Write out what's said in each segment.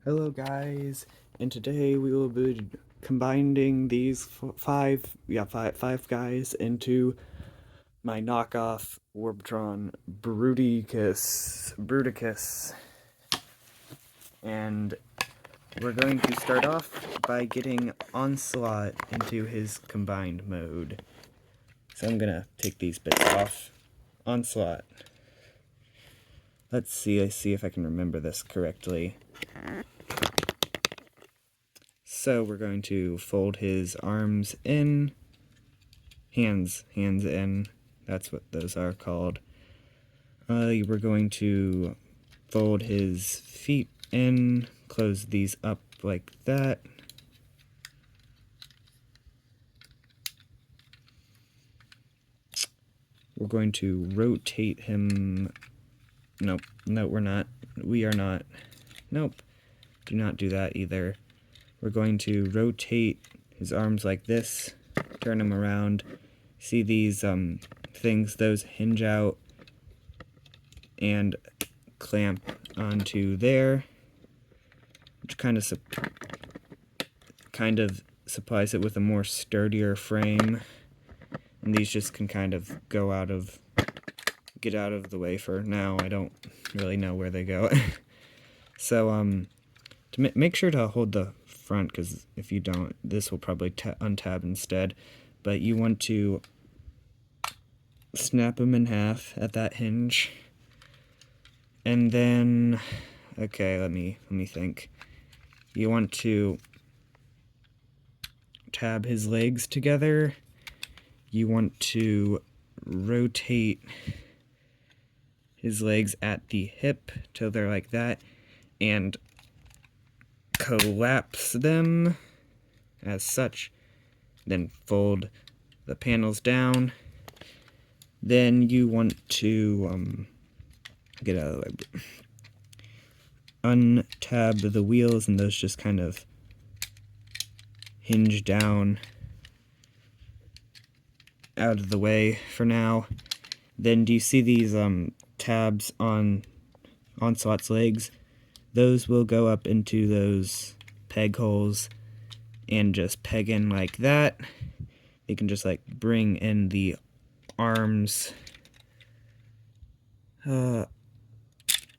Hello guys, and today we will be combining these five guys into my knockoff worbatron Bruticus, and we're going to start off by getting Onslaught into his combined mode. So I'm gonna take these bits off. Onslaught. Let's see if I can remember this correctly. So we're going to fold his arms in, hands in, that's what those are called. We're going to fold his feet in, close these up like that. We're going to rotate him. Nope, no, we're not. We are not. Nope, do not do that either. We're going to rotate his arms like this, turn him around. See these things, those hinge out and clamp onto there, which kind of supplies it with a more sturdier frame. And these just can kind of get out of the way for now. I don't really know where they go. So to make sure to hold the front, because if you don't, this will probably untab instead. But you want to snap them in half at that hinge, and then, okay, let me think. You want to tab his legs together. You want to rotate his legs at the hip till they're like that, and collapse them as such. Then fold the panels down. Then you want to get out of the way. Untab the wheels, and those just kind of hinge down out of the way for now. Then do you see these tabs on Onslaught's legs? Those will go up into those peg holes and just peg in like that. You can just like bring in the arms. You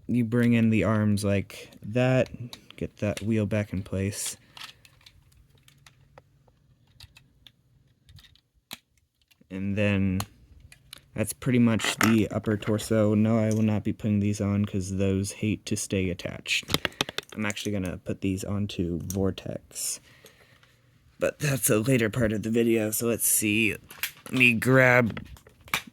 bring in the arms like that, get that wheel back in place. And then that's pretty much the upper torso. No, I will not be putting these on because those hate to stay attached. I'm actually going to put these onto Vortex. But that's a later part of the video, so let's see. Let me grab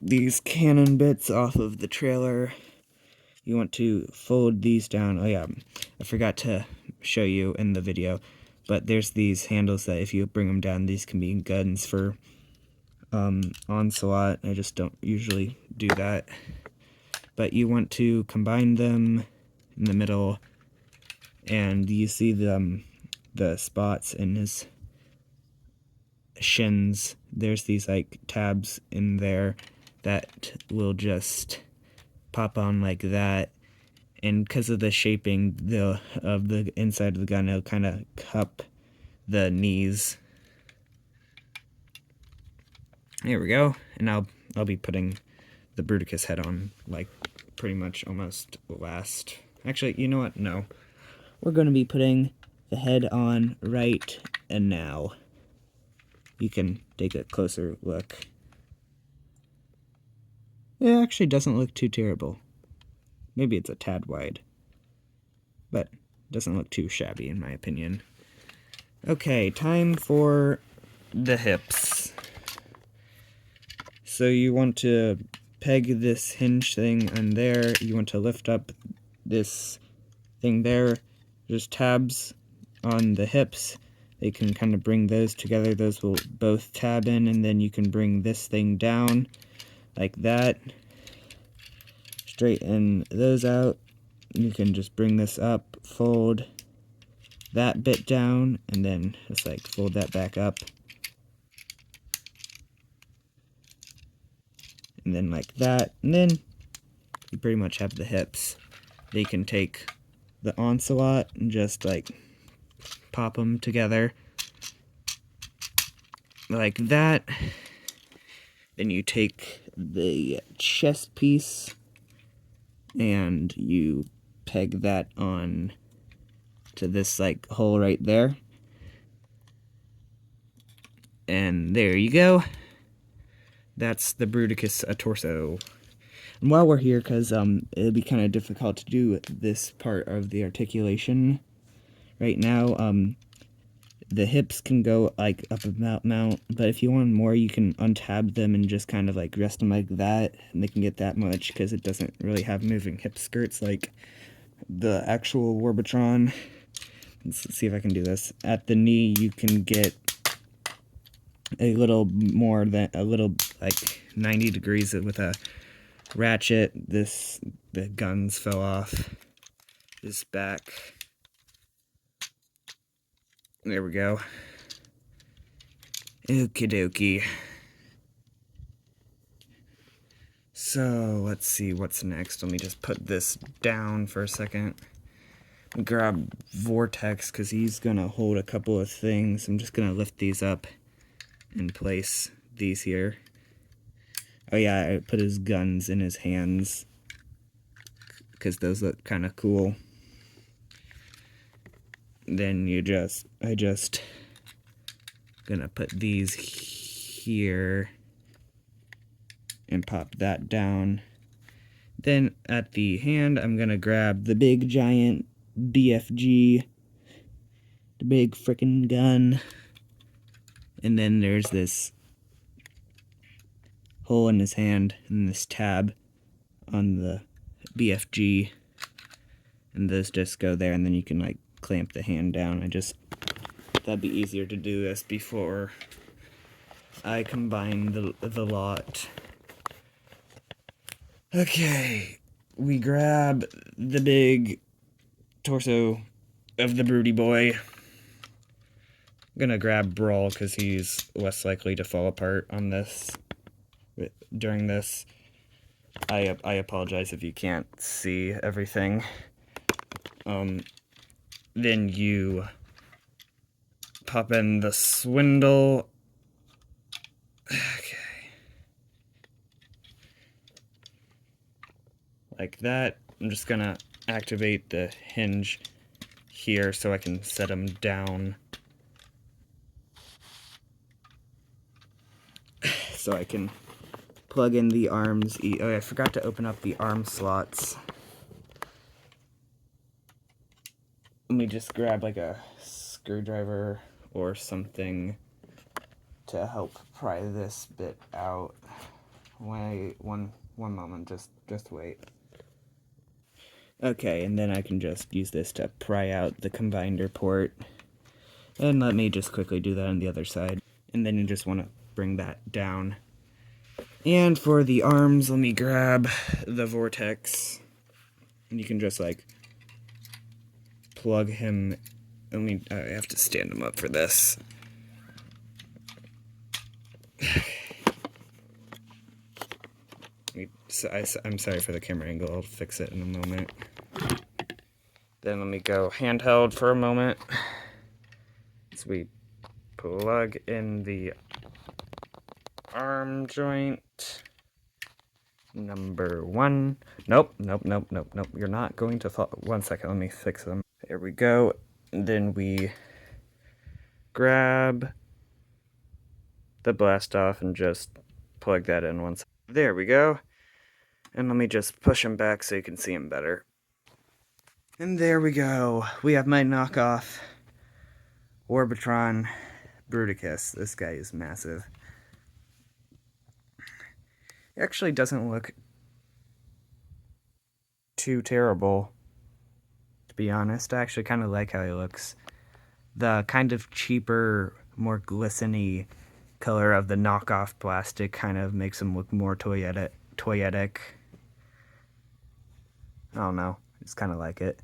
these cannon bits off of the trailer. You want to fold these down. Oh yeah, I forgot to show you in the video, but there's these handles that if you bring them down, these can be guns for Onslaught. I just don't usually do that. But you want to combine them in the middle, and you see the spots in his shins. There's these like tabs in there that will just pop on like that, and because of the shaping of the inside of the gun, it'll kind of cup the knees. There we go. And I'll be putting the Bruticus head on like pretty much almost last. Actually, you know what? No. We're going to be putting the head on right and now. You can take a closer look. It actually doesn't look too terrible. Maybe it's a tad wide, but it doesn't look too shabby in my opinion. Okay, time for the hips. So you want to peg this hinge thing on there. You want to lift up this thing there. There's tabs on the hips. They can kind of bring those together. Those will both tab in, and then you can bring this thing down like that. Straighten those out. You can just bring this up, fold that bit down, and then just like fold that back up. And then like that, and then you pretty much have the hips. They can take the onslaught and just like pop them together like that. Then you take the chest piece and you peg that on to this like hole right there. And there you go. That's the Bruticus torso. And while we're here, because it'll be kind of difficult to do this part of the articulation right now, the hips can go like up about mount, but if you want more, you can untab them and just kind of like rest them like that, and they can get that much because it doesn't really have moving hip skirts like the actual worbatron. Let's see if I can do this. At the knee, you can get a little more than a little like 90 degrees with a ratchet. The guns fell off this back. There we go. Okie dokie. So let's see what's next. Let me just put this down for a second. Grab Vortex because he's gonna hold a couple of things. I'm just gonna lift these up and place these here. Oh yeah, I put his guns in his hands because those look kind of cool. Then I just gonna put these here and pop that down. Then at the hand, I'm gonna grab the big giant BFG, the big frickin' gun. And then there's this hole in his hand and this tab on the BFG. And those just go there, and then you can like clamp the hand down. That'd be easier to do this before I combine the lot. Okay, we grab the big torso of the broody boy. I'm gonna grab Brawl because he's less likely to fall apart on this during this. I apologize if you can't see everything. Then you pop in the swindle. Okay. Like that. I'm just gonna activate the hinge here so I can set them down. So I can plug in the arms. Oh, I forgot to open up the arm slots. Let me just grab like a screwdriver or something to help pry this bit out. Wait, one moment, just wait. Okay, and then I can just use this to pry out the combiner port. And let me just quickly do that on the other side. And then you just want to bring that down. And for the arms, let me grab the Vortex. And you can just like plug him. I have to stand him up for this. I'm sorry for the camera angle, I'll fix it in a moment. Then let me go handheld for a moment. So we plug in the arm joint. Number 1. Nope. You're not going to fall. 1 second, let me fix them. There we go. And then we grab the blast off and just plug that in once. There we go. And let me just push him back so you can see him better. And there we go. We have my knockoff worbatron Bruticus. This guy is massive. It actually doesn't look too terrible, to be honest. I actually kind of like how he looks. The kind of cheaper, more glisten-y color of the knockoff plastic kind of makes him look more toyetic. I don't know. I just kind of like it.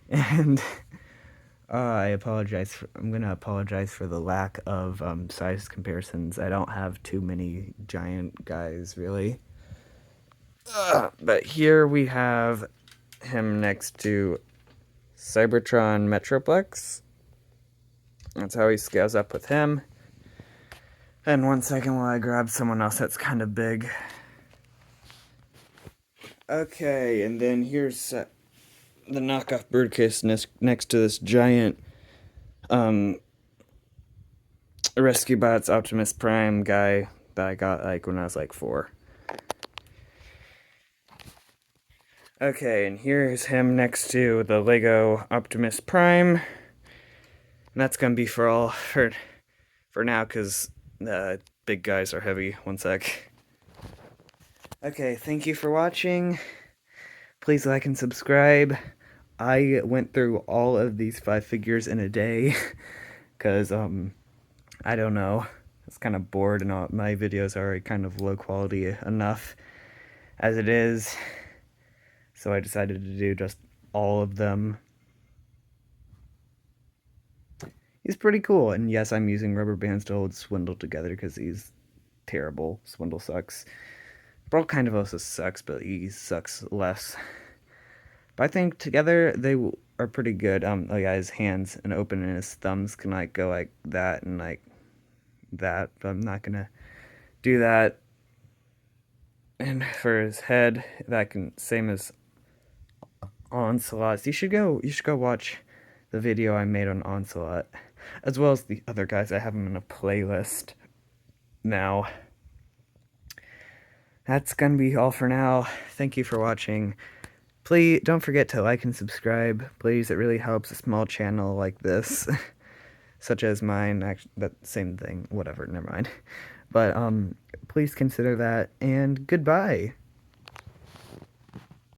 And I'm gonna apologize for the lack of size comparisons. I don't have too many giant guys, really. But here we have him next to Cybertron Metroplex. That's how he scales up with him. And 1 second while I grab someone else that's kind of big. Okay, and then here's the knockoff Bruticus next to this giant Rescue Bots Optimus Prime guy that I got like when I was like 4. Okay, and here's him next to the Lego Optimus Prime. And that's gonna be for now, because the big guys are heavy. 1 sec. Okay, thank you for watching. Please like and subscribe. I went through all of these 5 figures in a day, because, I don't know. It's kind of bored, and all my videos are kind of low quality enough as it is. So I decided to do just all of them. He's pretty cool, and yes, I'm using rubber bands to hold Swindle together because he's terrible. Swindle sucks. Brawl kind of also sucks, but he sucks less. But I think together they are pretty good. Like his hands and open and his thumbs can like go like that and like that, but I'm not gonna do that. And for his head, that can same as Onslaught. You should go watch the video I made on Onslaught, as well as the other guys. I have them in a playlist now. That's gonna be all for now. Thank you for watching. Please don't forget to like and subscribe. Please, it really helps a small channel like this, such as mine. Actually, that same thing. Whatever, never mind. But please consider that, and goodbye.